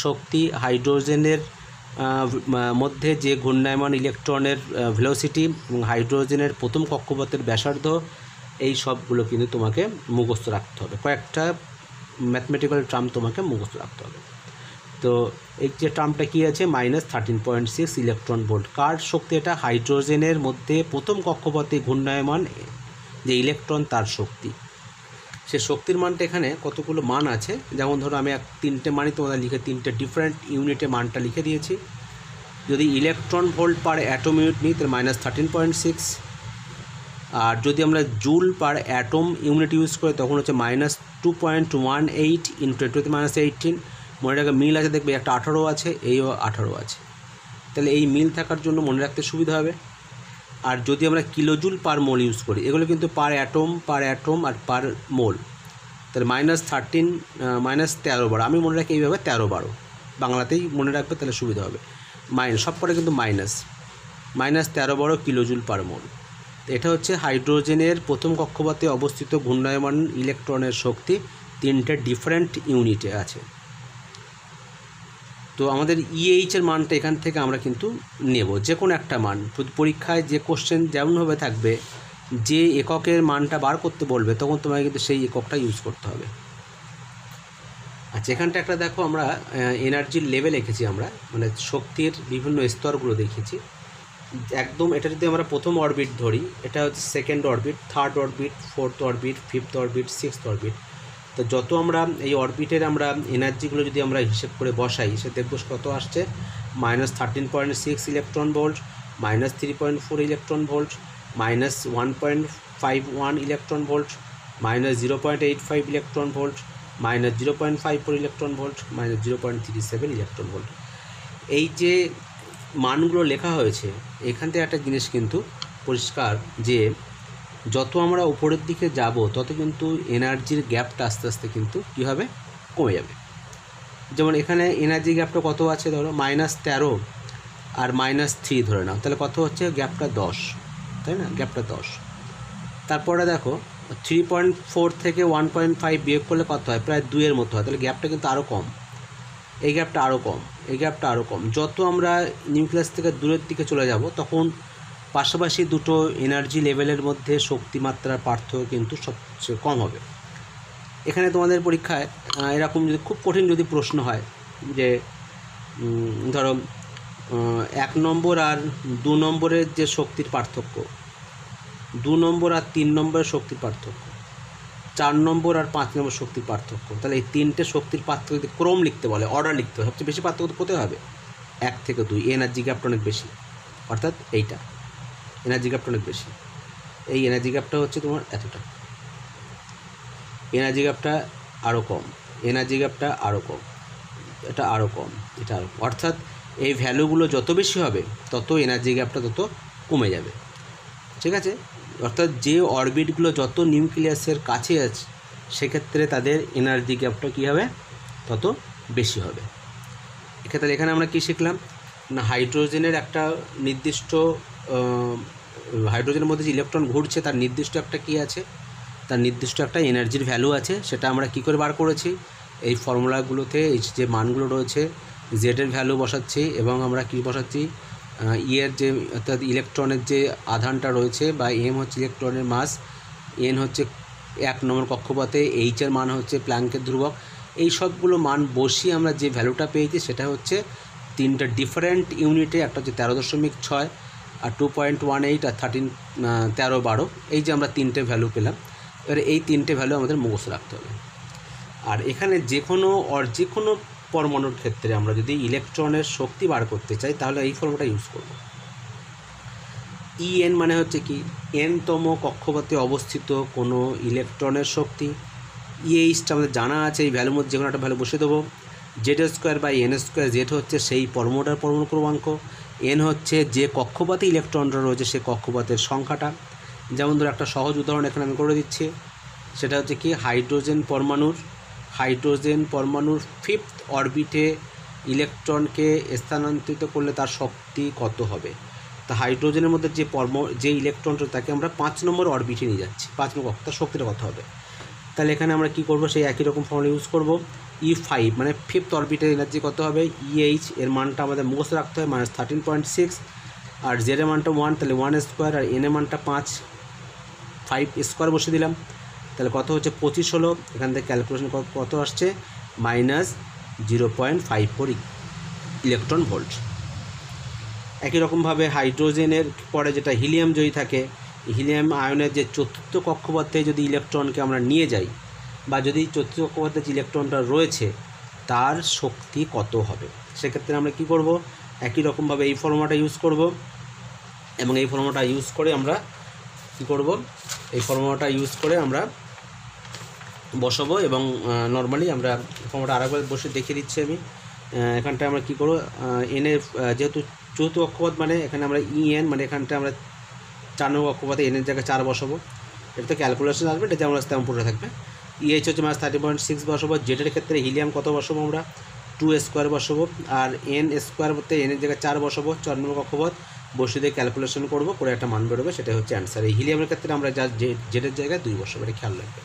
শক্তি, হাইড্রোজেনের মধ্যে যে ঘূর্ণায়মান ইলেকট্রনের ভেলোসিটি এবং হাইড্রোজেনের প্রথম কক্ষপথের ব্যাসার্ধ, এই সবগুলো কিন্তু তোমাকে মুখস্থ রাখতে হবে। কয়েকটা ম্যাথমেটিক্যাল টার্ম তোমাকে মুখস্থ রাখতে হবে। তো এই যে টার্মটা কী আছে, -13.6 ইলেকট্রন ভোল্ট। কার শক্তি এটা? হাইড্রোজেনের মধ্যে প্রথম কক্ষপথে ঘূর্ণায়মান যে ইলেকট্রন তার শক্তি। সে শক্তির মানটা এখানে কতগুলো মান আছে, যেমন ধরো আমি 3টে মানই তোমাদের লিখে 3টে ডিফারেন্ট ইউনিটে মানটা লিখে দিয়েছি। যদি ইলেকট্রন ভোল্ট পার অ্যাটম ইউনিট নিই তাহলে -13.6, আর যদি আমরা joule per atom unit use করি তখন হচ্ছে -2.18 × 10⁻18। মনে রাখবে মিল আছে, দেখবে একটা 18 আছে, এইও 18 আছে, তাহলে এই মিল থাকার জন্য মনে রাখতে সুবিধা হবে। আর যদি আমরা কিলোজুল পার মোল ইউজ করি, এগুলো কিন্তু পার অ্যাটম আর পার মোল, তাহলে -13 আমি মনে রাখি এইভাবে 13 বাংলাতেই মনে রাখবে, তাহলে সুবিধা হবে। সব করে কিন্তু -13 কিলোজুল পার মোল। এটা হচ্ছে হাইড্রোজেনের প্রথম কক্ষপথে অবস্থিত ঘূর্ণায়মান ইলেকট্রনের শক্তি, 3টে ডিফারেন্ট ইউনিটে আছে। তো আমাদের ইএইচের মানটা এখান থেকে আমরা কিন্তু নেব, যে কোনো একটা মান। পরীক্ষায় যে কোশ্চেন যেমনভাবে থাকবে, যে এককের মানটা বার করতে বলবে তখন তোমাকে কিন্তু সেই এককটা ইউজ করতে হবে। আচ্ছা, এখানটা একটা দেখো, আমরা এনার্জির লেভেল লিখেছি, আমরা মানে শক্তির বিভিন্ন স্তরগুলো দেখেছি একদম। এটা যদি আমরা প্রথম অরবিট ধরি, এটা হচ্ছে second orbit, third orbit, fourth orbit, fifth orbit, sixth orbit. তো যত আমরা এই অরবিটের আমরা এনার্জিগুলো যদি আমরা হিসেব করে বসাই, সে দেখব কত আসছে, -13.6 electron volt, -3.4 electron volt, -1.51 electron volt, -0.85 electron volt, -0.54 electron volt, -0.37 electron volt. এই যে মানগুলো লেখা হয়েছে, এখান থেকে একটা জিনিস কিন্তু পরিষ্কার যে যত আমরা উপরের দিকে যাব তত কিন্তু এনার্জির গ্যাপটা আস্তে আস্তে কিন্তু কী হবে, কমে যাবে। যেমন এখানে এনার্জি গ্যাপটা কত আছে, ধরো -13 আর -3 ধরে নাও, তাহলে কত হচ্ছে, গ্যাপটা 10, তাই না? গ্যাপটা 10। তারপরে দেখো 3.4 থেকে 1.5 বিয়োগ করলে কত হয়, প্রায় 2-এর মতো হয়, তাহলে গ্যাপটা কিন্তু আরও কম। এই গ্যাপটা আরও কম। যত আমরা নিউক্লিয়াস থেকে দূরের দিকে চলে যাব তখন পাশাপাশি দুটো এনার্জি লেভেলের মধ্যে শক্তিমাত্রার পার্থক্য কিন্তু সবচেয়ে কম হবে। এখানে তোমাদের পরীক্ষায় এরকম যদি খুব কঠিন যদি প্রশ্ন হয় যে ধরো 1 নম্বর আর 2 নম্বরের যে শক্তির পার্থক্য, 2 নম্বর আর 3 নম্বরের শক্তির পার্থক্য, 4 নম্বর আর 5 নম্বর শক্তির পার্থক্য, তাহলে এই 3টে শক্তির পার্থক্য যদি ক্রম লিখতে বলে, অর্ডার লিখতে হবে, সবচেয়ে বেশি পার্থক্য কোথায় হবে, 1 থেকে 2। এনার্জি গ্যাপটা অনেক বেশি, অর্থাৎ এইটা এনার্জি গ্যাপটা অনেক বেশি। এই এনার্জি গ্যাপটা হচ্ছে তোমার এতটা, এনার্জি গ্যাপটা আরও কম, এনার্জি গ্যাপটা আরও কম, এটা আরও কম, এটা আরও, অর্থাৎ এই ভ্যালুগুলো যত বেশি হবে তত এনার্জি গ্যাপটা তত কমে যাবে। ঠিক আছে? অর্থাৎ যে অরবিটগুলো যত নিউক্লিয়াসের কাছে আছে সেক্ষেত্রে তাদের এনার্জি গ্যাপটা কী হবে, তত বেশি হবে। এক্ষেত্রে এখানে আমরা কী শিখলাম না, হাইড্রোজেনের একটা নির্দিষ্ট হাইড্রোজেনের মধ্যে যে ইলেকট্রন ঘুরছে তার নির্দিষ্ট একটা কী আছে, তার নির্দিষ্ট একটা এনার্জির ভ্যালু আছে। সেটা আমরা কী করে বার করেছি, এই ফর্মুলাগুলোতে এই যে মানগুলো রয়েছে জেডের ভ্যালু বসাচ্ছি এবং আমরা কী বসাচ্ছি, ইয়ের যে অর্থাৎ ইলেকট্রনের যে আধানটা রয়েছে বা এম হচ্ছে ইলেকট্রনের মাস, এন হচ্ছে 1 নম্বর কক্ষপথে, এইচের মান হচ্ছে প্ল্যাঙ্কের ধ্রুবক, এই সবগুলো মান বসিয়ে আমরা যে ভ্যালুটা পেয়েছি সেটা হচ্ছে তিনটা ডিফারেন্ট ইউনিটে, একটা হচ্ছে 13.6 আর 2.18 আর 13 এই যে আমরা তিনটে ভ্যালু পেলাম। এবারে এই তিনটে ভ্যালু আমাদের মুখস্থ রাখতে হবে। আর এখানে যে কোনো পরমাণুর ক্ষেত্রে আমরা যদি ইলেকট্রনের শক্তি বার করতে চাই তাহলে এই ফর্মুলাটা ইউজ করব। EN মানে হচ্ছে কি, nতম কক্ষপথে অবস্থিত কোনো ইলেকট্রনের শক্তি। EHটা আমাদের জানা আছে, এই ভ্যালুর মধ্যে যে কোনো একটা ভ্যালু বসে দেবো। Z²/n², জেড হচ্ছে সেই পরমাণুটার পরমাণু ক্রমাঙ্ক, n হচ্ছে যে কক্ষপথে ইলেকট্রনটা রয়েছে সেই কক্ষপথের সংখ্যাটা। যেমন ধরো একটা সহজ উদাহরণ এখানে আমি করে দিচ্ছি, সেটা হচ্ছে কি হাইড্রোজেন পরমাণুর 5th অরবিটে ইলেকট্রনকে স্থানান্তরিত করলে তার শক্তি কত হবে। তা হাইড্রোজেনের মধ্যে যে ইলেকট্রনটা তাকে আমরা 5 নম্বর অরবিটে নিয়ে যাচ্ছি, 5 নম্বর তার শক্তিটা কত হবে। তাহলে এখানে আমরা কি করব, সেই একই রকম ফর্মুলা ইউজ করব। E5 মানে 5th অরবিটের এনার্জি কত হবে, EH এর মানটা আমাদের মুখস্থ রাখতে হয় -13.6, আর Z এর মানটা 1, তাহলে 1² আর N এর মানটা 5 বসে দিলাম, তাহলে কত হচ্ছে 25 হলো। এখান থেকে ক্যালকুলেশন কত আসছে, -0.54 ইলেকট্রন ভোল্ট। একই রকমভাবে হাইড্রোজেনের পরে যেটা হিলিয়াম জয়ী থাকে, হিলিয়াম আয়নের যে চতুর্থ কক্ষপথে যদি ইলেকট্রনকে আমরা নিয়ে যাই, বা যদি চতুর্থ কক্ষপথে যে ইলেকট্রনটা রয়েছে তার শক্তি কত হবে, সেক্ষেত্রে আমরা কি করব, একই রকমভাবে এই ফর্মুলাটা ইউজ করব। এবং এই ফর্মুলাটা ইউজ করে আমরা কি করব, এই ফর্মুলাটা ইউজ করে আমরা বসাবো। এবং নর্মালি আমরা ফর্মুলাটা আরেকবার বসে দেখিয়ে দিচ্ছি আমি। এখানটা আমরা কি করব, এনের যেহেতু চতুর্থ কক্ষপথ মানে এখানে আমরা EN মানে এখানটা আমরা 4 নম্বর কক্ষপথে এনের জায়গায় 4 বসাবো। এটা তো ক্যালকুলেশন আসবে, এটা যেমন তেমন পড়ে থাকবে। EH হচ্ছে -30.6 বসাবো। জেডের ক্ষেত্রে হিলিয়াম কত বসাবো, আমরা 2² বসাবো। আর N² বলতে এনের জায়গায় 4 বসাবো, 4 নম্বর কক্ষপথ বসিয়ে দিয়ে ক্যালকুলেশন করবো, করে একটা মান বেরোবে, সেটা হচ্ছে অ্যান্সার। এই হিলিয়ামের ক্ষেত্রে আমরা যা জেডের জায়গায় 2 বসাবো, এটা খেয়াল রাখবে।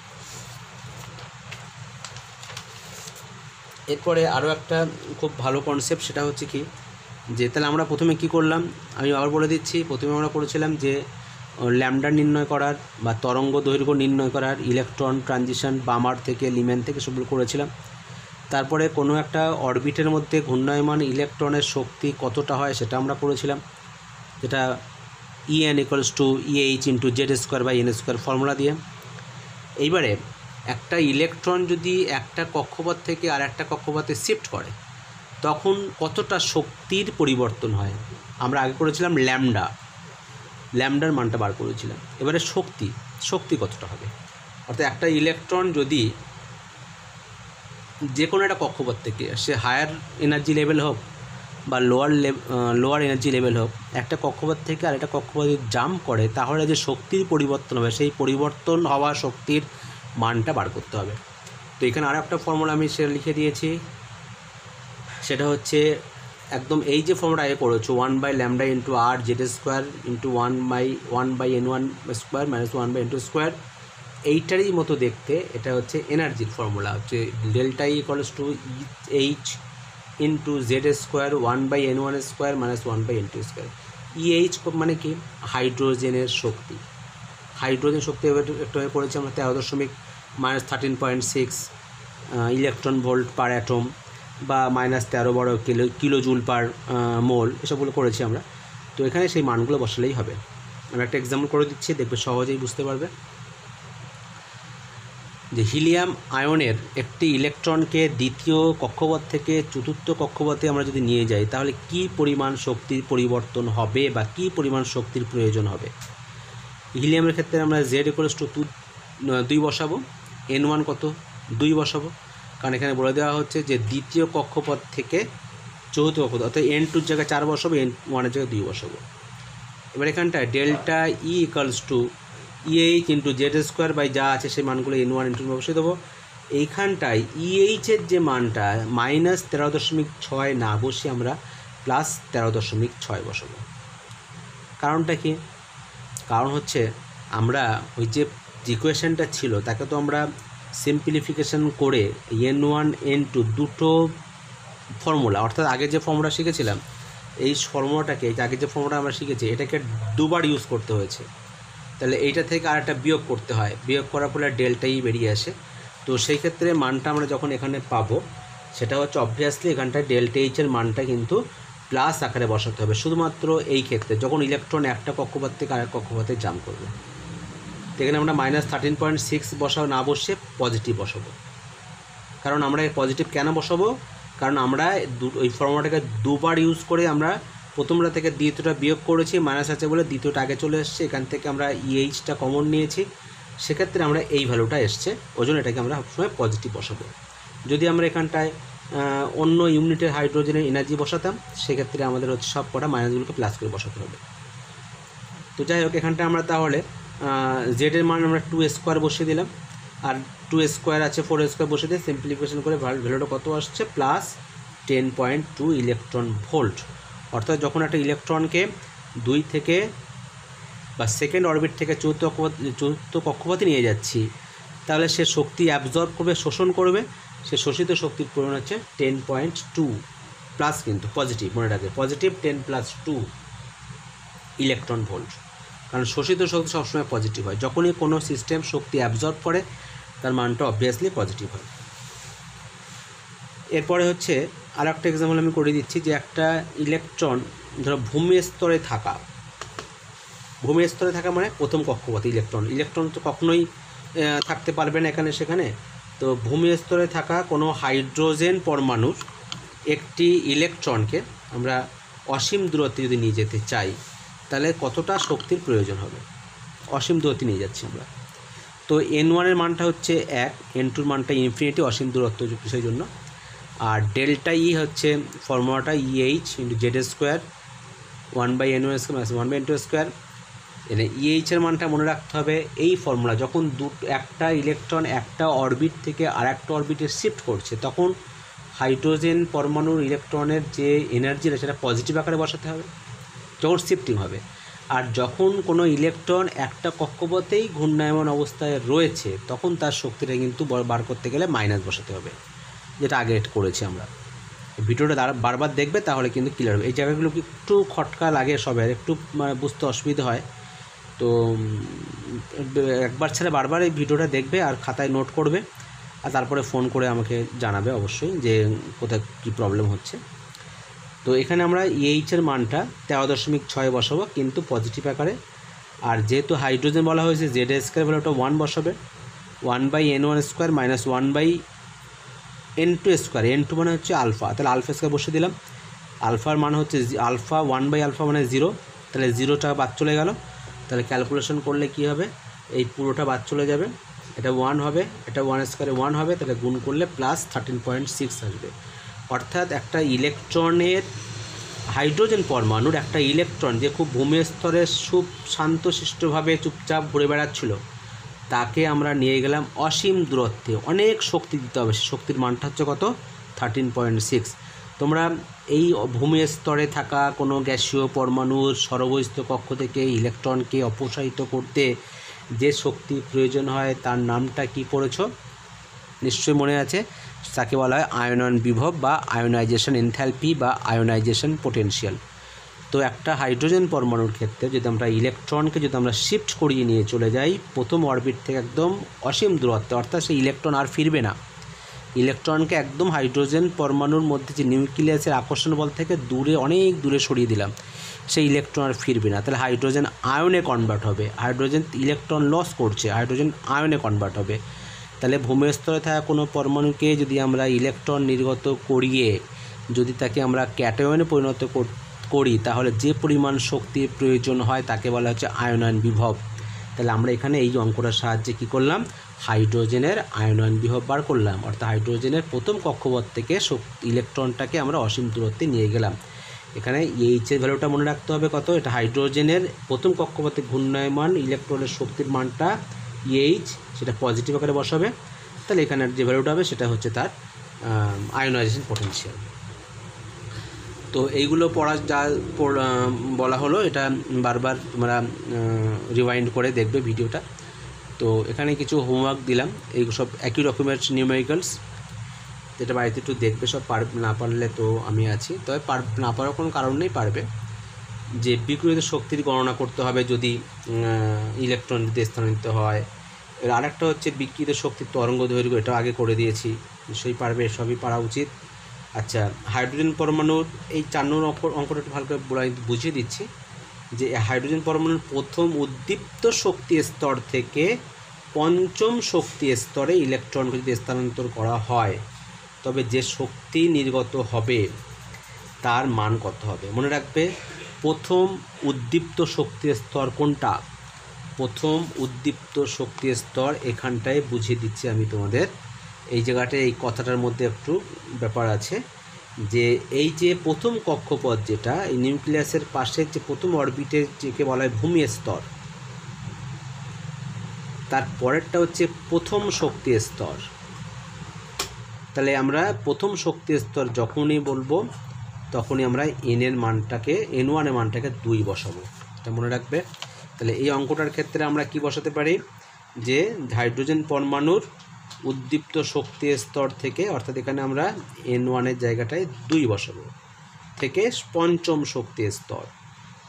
এরপরে আরও একটা খুব ভালো কনসেপ্ট, সেটা হচ্ছে কি, যে তাহলে আমরা প্রথমে কি করলাম, আমি আবার বলে দিচ্ছি। প্রথমে আমরা করেছিলাম যে ল্যামডা নির্ণয় করার বা তরঙ্গ দৈর্ঘ্য নির্ণয় করার, ইলেকট্রন ট্রানজিশন বামার থেকে লিমেন থেকে সবগুলো করেছিলাম। তারপরে কোনো একটা অরবিটের মধ্যে ঘূর্ণায়মান ইলেকট্রনের শক্তি কতটা হয় সেটা আমরা করেছিলাম, যেটা EN = EH × Z²/n² ফর্মুলা দিয়ে। এইবারে একটা ইলেকট্রন যদি একটা কক্ষপথ থেকে আর একটা কক্ষপথে শিফট করে তখন কতটা শক্তির পরিবর্তন হয়, আমরা আগে করেছিলাম ল্যামডার মানটা বার করেছিলাম। এবারে শক্তি কতটা হবে, অর্থাৎ একটা ইলেকট্রন যদি যে কোনো একটা কক্ষপথ থেকে, সে হায়ার এনার্জি লেভেল হোক বা লোয়ার এনার্জি লেভেল হোক, একটা কক্ষপথ থেকে আর একটা কক্ষপথে জাম্প করে, তাহলে যে শক্তির পরিবর্তন হবে সেই পরিবর্তন হওয়া শক্তির মানটা বার করতে হবে। তো এখানে আরও একটা ফর্মুলা আমি সেটা লিখে দিয়েছি, সেটা হচ্ছে একদম এই যে ফর্মুলা আগে করেছো, 1/λ × r Z² × 1/n1² - 1/n2², এইটারই মতো দেখতে। এটা হচ্ছে এনার্জির ফর্মুলা, হচ্ছে ΔE = H × Z² 1/n1² - 1/n2²। EH মানে কি, হাইড্রোজেনের শক্তি। এবার একটু করেছি আমরা 13.6 ইলেকট্রন ভোল্ট পার অ্যাটম, বা -13 কিলোজুল পার মোল, এসবগুলো করেছি আমরা। তো এখানে সেই মানগুলো বসালেই হবে। আমি একটা এক্সাম্পল করে দিচ্ছি, দেখবে সহজেই বুঝতে পারবে। যে হিলিয়াম আয়নের একটি ইলেকট্রনকে দ্বিতীয় কক্ষপথ থেকে চতুর্থ কক্ষপথে আমরা যদি নিয়ে যাই, তাহলে কি পরিমাণ শক্তির পরিবর্তন হবে বা কি পরিমাণ শক্তির প্রয়োজন হবে। হিলিয়ামের ক্ষেত্রে আমরা Z = 2 বসাবো, N1 কত 2 বসাবো, কারণ এখানে বলে দেওয়া হচ্ছে যে দ্বিতীয় কক্ষপথ থেকে চতুর্থ কক্ষপথ, অর্থাৎ N2 জায়গায় 4 বসাবো, N1 জায়গায় 2 বসাবো। এবার এখানটায় ΔE = EH × Z² যা আছে সেই মানগুলো N1 N2 বসিয়ে দেবো। এইখানটায় EH এর যে মানটা -13.6 না বসিয়ে আমরা +13.6 বসাবো। কারণটা কি, কারণ হচ্ছে আমরা ওই যে ইকুয়েশনটা ছিল তাকে তো আমরা সিম্পলিফিকেশন করে N1 N2 দুটো ফর্মুলা, অর্থাৎ আগে যে ফর্মুলা শিখেছিলাম এই ফর্মুলাটাকে, আগে যে ফর্মুলা আমরা শিখেছি এটাকে দুবার ইউজ করতে হয়েছে। তাহলে এইটা থেকে আর একটা বিয়োগ করতে হয়, বিয়োগ করার ফলে ΔE বেরিয়ে আসে। তো সেই ক্ষেত্রে মানটা আমরা যখন এখানে পাবো সেটা হচ্ছে অবভিয়াসলি এখানটায় ডেল্টা এইচের মানটা কিন্তু প্লাস আকারে বসাতে হবে, শুধুমাত্র এই ক্ষেত্রে যখন ইলেকট্রন একটা কক্ষপথ থেকে আরেক কক্ষপথে জাম্প করবে। তো এখানে আমরা -13.6 বসাও না বসে পজিটিভ বসাবো। কারণ আমরা এই পজিটিভ কেন বসাবো, কারণ আমরা ওই ফর্মুলাটাকে দুবার ইউজ করে আমরা প্রথমটা থেকে দ্বিতীয়টা বিয়োগ করেছি, মাইনাস আছে বলে দ্বিতীয়টা আগে চলে এসছে, এখান থেকে আমরা ইএইচটা কমন নিয়েছি, সেক্ষেত্রে আমরা এই ভ্যালুটা এসছে, ওই জন্য এটাকে আমরা সবসময় পজিটিভ বসাবো। যদি আমরা এখানটায় অন্য ইউনিটের হাইড্রোজেনের এনার্জি বসাতাম সেক্ষেত্রে আমাদের হচ্ছে সব কটা মাইনাসগুলোকে প্লাস করে বসাতে হবে। তো যাই হোক, এখানটা আমরা তাহলে জেডের মান আমরা 2² বসিয়ে দিলাম, আর 2² আছে 4² বসে দিয়ে সিম্পলিফিকেশন করে ভ্যালুটা কত আসছে, +10.2 ইলেকট্রন ভোল্ট। অর্থাৎ যখন একটা ইলেকট্রনকে 2 থেকে বা সেকেন্ড অরবিট থেকে চতুর্থ কক্ষপথে নিয়ে যাচ্ছি, তাহলে সে শক্তি অ্যাবজর্ব করবে, শোষণ করবে, সে শোষিত শক্তির পরিমাণ হচ্ছে 10.2 প্লাস, কিন্তু পজিটিভ মনে রাখবে, পজিটিভ 10 + 2 ইলেকট্রন ভোল্ট। কারণ শোষিত শক্তি সবসময় পজিটিভ হয়, যখনই কোনো সিস্টেম শক্তি অ্যাবজর্ব করে তার মানটা অবভিয়াসলি পজিটিভ হয়। এরপরে হচ্ছে আর একটা এক্সাম্পল আমি করে দিচ্ছি, যে একটা ইলেকট্রন ধরো ভূমি স্তরে থাকা মানে প্রথম কক্ষপথে ইলেকট্রন তো কখনোই থাকতে পারবে না এখানে সেখানে। তো ভূমি স্তরে থাকা কোনো হাইড্রোজেন পরমাণুর একটি ইলেকট্রনকে আমরা অসীম দূরত্বে যদি নিয়ে যেতে চাই, তাহলে কতটা শক্তির প্রয়োজন হবে। অসীম দূরত্বে নিয়ে যাচ্ছি আমরা, তো n1 এর মানটা হচ্ছে 1, n2 এর মানটা ইনফিনিটি, অসীম দূরত্ব সেই জন্য। আর ডেল্টা ই হচ্ছে ফর্মুলাটা EH × Z², 1/n1² - 1/n2²। এখানে EH এর মানটা মনে রাখতে হবে, এই ফর্মুলা যখন একটা ইলেকট্রন একটা অরবিট থেকে আর একটা অরবিটে শিফট করছে, তখন হাইড্রোজেন পরমাণুর ইলেকট্রনের যে এনার্জিটা সেটা পজিটিভ আকারে বসাতে হবে যখন শিফটিং হবে। আর যখন কোনো ইলেকট্রন একটা কক্ষপথেই ঘূর্ণায়মান অবস্থায় রয়েছে, তখন তার শক্তিটা কিন্তু বার করতে গেলে মাইনাস বসাতে হবে, যেটা আগে করেছি আমরা। ভিডিওটা বারবার দেখবে, তাহলে কিন্তু ক্লিয়ার হবে। এই জায়গাগুলো একটু খটকা লাগে সবার, একটু বুঝতে অসুবিধা হয়, তো একবার ছেড়ে বারবার এই ভিডিওটা দেখবে আর খাতায় নোট করবে, আর তারপরে ফোন করে আমাকে জানাবে অবশ্যই যে কোথায় কী প্রবলেম হচ্ছে। তো এখানে আমরা EH এর মানটা 13.6 বসাবো, কিন্তু পজিটিভ আকারে। আর যেহেতু হাইড্রোজেন বলা হয়েছে, Z² ভ্যালুটা 1 বসাবে, 1/n1² - 1/n2²। n2 মানে হচ্ছে আলফা, তাহলে α² বসে দিলাম। আলফার মান হচ্ছে আলফা, 1/α মানে 0, তাহলে 0টা বাদ চলে গেল। তাহলে ক্যালকুলেশন করলে কি হবে, এই পুরোটা বাদ চলে যাবে, এটা 1 হবে, এটা 1² 1 হবে, তাহলে গুণ করলে +13.6 আসবে। অর্থাৎ একটা ইলেকট্রনের, হাইড্রোজেন পরমাণুর একটা ইলেকট্রন যে খুব ভূমি স্তরে খুব শান্তশিষ্টভাবে চুপচাপ ঘুরে বেড়াচ্ছিল, তাকে আমরা নিয়ে গেলাম অসীম দূরত্বে, অনেক শক্তি দিতে হবে, শক্তির মানটা হচ্ছে কত, 13.6। তোমরা এই ভূমি স্তরে থাকা কোনো গ্যাসীয় পরমাণুর সরবস্থ কক্ষ থেকে ইলেকট্রনকে অপসারিত করতে যে শক্তি প্রয়োজন হয় তার নামটা কি পড়েছ, নিশ্চয়ই মনে আছে, তাকে বলা হয় আয়নন বিভব বা আয়োনাইজেশন এনথ্যালপি বা আয়োনাইজেশন পোটেনশিয়াল। তো একটা হাইড্রোজেন পরমাণুর ক্ষেত্রে যদি আমরা ইলেকট্রনকে শিফট করিয়ে নিয়ে চলে যাই প্রথম অরবিট থেকে একদম অসীম দূরত্বে, অর্থাৎ সেই ইলেকট্রন আর ফিরবে না, ইলেকট্রনকে একদম হাইড্রোজেন পরমাণুর মধ্যে যে নিউক্লিয়াসের আকর্ষণ বল থেকে দূরে, অনেক দূরে সরিয়ে দিলাম, সেই ইলেকট্রন আর ফিরবে না, তাহলে হাইড্রোজেন আয়নে কনভার্ট হবে। হাইড্রোজেন ইলেকট্রন লস করছে, হাইড্রোজেন আয়নে কনভার্ট হবে। তাহলে ভূমি স্তরে থাকা কোনো পরমাণুকে যদি আমরা ইলেকট্রন নির্গত করিয়ে যদি তাকে আমরা ক্যাটায়নে পরিণত করি, তাহলে যে পরিমাণ শক্তির প্রয়োজন হয় তাকে বলা হচ্ছে আয়নন বিভব। তাহলে আমরা এখানে এই অঙ্কটার সাহায্যে কী করলাম, হাইড্রোজেনের আয়নন বিভব বার করলাম, অর্থাৎ হাইড্রোজেনের প্রথম কক্ষপথ থেকে ইলেকট্রনটাকে আমরা অসীম দূরত্বে নিয়ে গেলাম। এখানে EH এর ভ্যালুটা মনে রাখতে হবে কত, এটা হাইড্রোজেনের প্রথম কক্ষপথে ঘূর্ণায়মান ইলেকট্রনের শক্তির মানটা EH, সেটা পজিটিভ আকারে বসাবে, তাহলে এখানে যে ভ্যালুটা হবে সেটা হচ্ছে তার আয়োনাইজেশন পোটেনশিয়াল। তো এইগুলো যা বলা হলো, এটা বারবার তোমরা রিওয়াইন্ড করে দেখবে ভিডিওটা। তো এখানে কিছু হোমওয়ার্ক দিলাম, এই সব একই রকমের নিউমেরিক্যালস, যেটা বাড়িতে একটু দেখবে, সব না পারলে তো আমি আছি, তবে না পারার কোনো কারণ নেই, পারবে। যে বিকিরিত শক্তির গণনা করতে হবে যদি ইলেকট্রন যদি স্থানান্তরিত হয়, এর আরেকটা হচ্ছে বিকৃত শক্তির তরঙ্গ দৈর্ঘ্য, এটা আগে করে দিয়েছি, নিশ্চয়ই পারবে, সবই পারা উচিত। আচ্ছা, হাইড্রোজেন পরমাণুর এই 4 নম্বর অঙ্কটা একটু ভালো করে বুঝিয়ে দিচ্ছি যে হাইড্রোজেন পরমাণুর প্রথম উদ্দীপ্ত শক্তি স্তর থেকে পঞ্চম শক্তি স্তরে ইলেকট্রনকে যদি স্থানান্তর করা হয় তবে যে শক্তি নির্গত হবে তার মান কত হবে। মনে রাখবে প্রথম উদ্দীপ্ত শক্তি স্তর কোনটা, প্রথম উদ্দীপ্ত শক্তি স্তর এখানটায় বুঝিয়ে দিচ্ছি আমি তোমাদের। এই জায়গাটায় এই কথাটার মধ্যে একটু ব্যাপার আছে যে এই যে প্রথম কক্ষপথ যেটা এই নিউক্লিয়াসের পাশে যে প্রথম অরবিটে যেকে বলা হয় ভূমি স্তর, তার পরেরটা হচ্ছে প্রথম শক্তি স্তর। তাহলে আমরা প্রথম শক্তি স্তর যখনই বলবো তখনই আমরা N1 এর মানটাকে 2 বসাবো, এটা মনে রাখবে। তাহলে এই অঙ্কটার ক্ষেত্রে আমরা কি বসাতে পারি যে হাইড্রোজেন পরমাণুর উদ্দীপ্ত শক্তি স্তর থেকে, অর্থাৎ এখানে আমরা N1 এর জায়গাটায় 2 বসাবো, থেকে পঞ্চম শক্তি স্তর।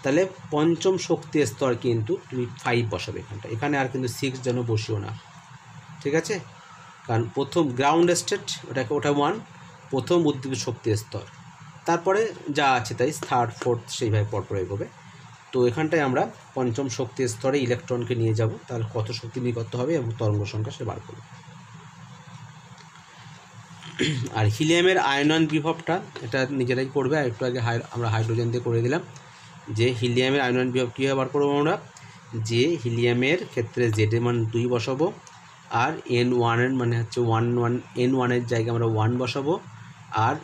তাহলে পঞ্চম শক্তি স্তর কিন্তু তুমি 5 বসাবে এখানটা, এখানে আর কিন্তু 6 যেন বসিও না, ঠিক আছে? কারণ প্রথম গ্রাউন্ড স্টেট ওটা 1, প্রথম উদ্দীপ্ত শক্তি স্তর, তারপরে যা আছে তাই থার্ড ফোর্থ সেইভাবে পরপর এগোবে। তো এখানটায় আমরা পঞ্চম শক্তি স্তরে ইলেকট্রনকে নিয়ে যাব, তাহলে কত শক্তি নির্গত হবে এবং তরঙ্গ সংখ্যা সে বার করবে। আর হিলিয়ামের আয়নন বিভবটা এটা নিজেরাই করবে, আর একটু আগে আমরা হাইড্রোজেন দিয়ে করে দিলাম যে হিলিয়ামের আয়নন বিভব কীভাবে বার করবো আমরা, যে হিলিয়ামের ক্ষেত্রে Z এর মান 2 বসাবো, আর N1 এর মানে হচ্ছে N1 এর জায়গায় আমরা 1 বসাবো, আর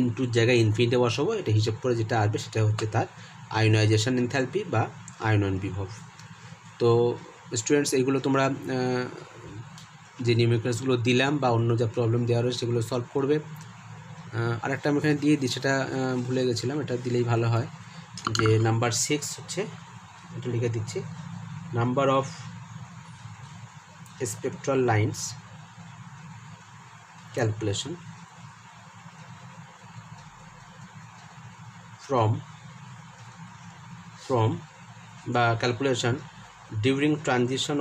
N2 জায়গায় ইনফিনিটি বসাবো। এটা হিসাব করে যেটা আসবে সেটা হচ্ছে তার আয়নাইজেশন এনথালপি বা আয়নন বিভব। তো স্টুডেন্টস এইগুলো তোমরা যে নিউমেরিক্যালসগুলো দিলাম বা অন্য যা প্রবলেম দেওয়া রয়েছে সেগুলো সলভ করবে। আরেকটা আমি এখানে দিয়ে দিই, সেটা ভুলে গেছিলাম, এটা দিলেই ভালো হয়। যে নাম্বার 6 হচ্ছে, এটা লিখে দিচ্ছি, number of spectral lines calculation from বা calculation during transition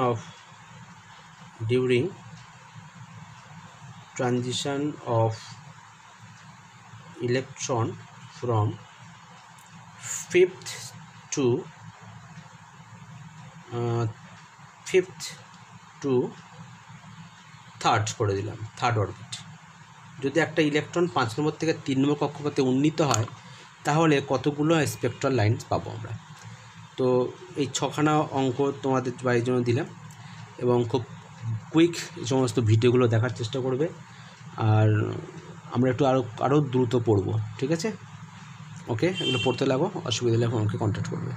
of electron from 5th to 3rd করে দিলাম, থার্ড অরবিট। যদি একটা ইলেকট্রন 5 নম্বর থেকে 3 নম্বর কক্ষপথে উন্নীত হয় তাহলে কতগুলো স্পেকট্রাল লাইন্স পাবো আমরা। তো এই 6খানা অঙ্ক তোমাদের বাড়ির জন্য দিলাম, এবং খুব কুইক এই সমস্ত ভিডিওগুলো দেখার চেষ্টা করবে, আর আমরা একটু আরও দ্রুত পড়বো, ঠিক আছে? ওকে, এগুলো পড়তে লাগো, অসুবিধা হলে আমাকে কন্ট্যাক্ট করবে।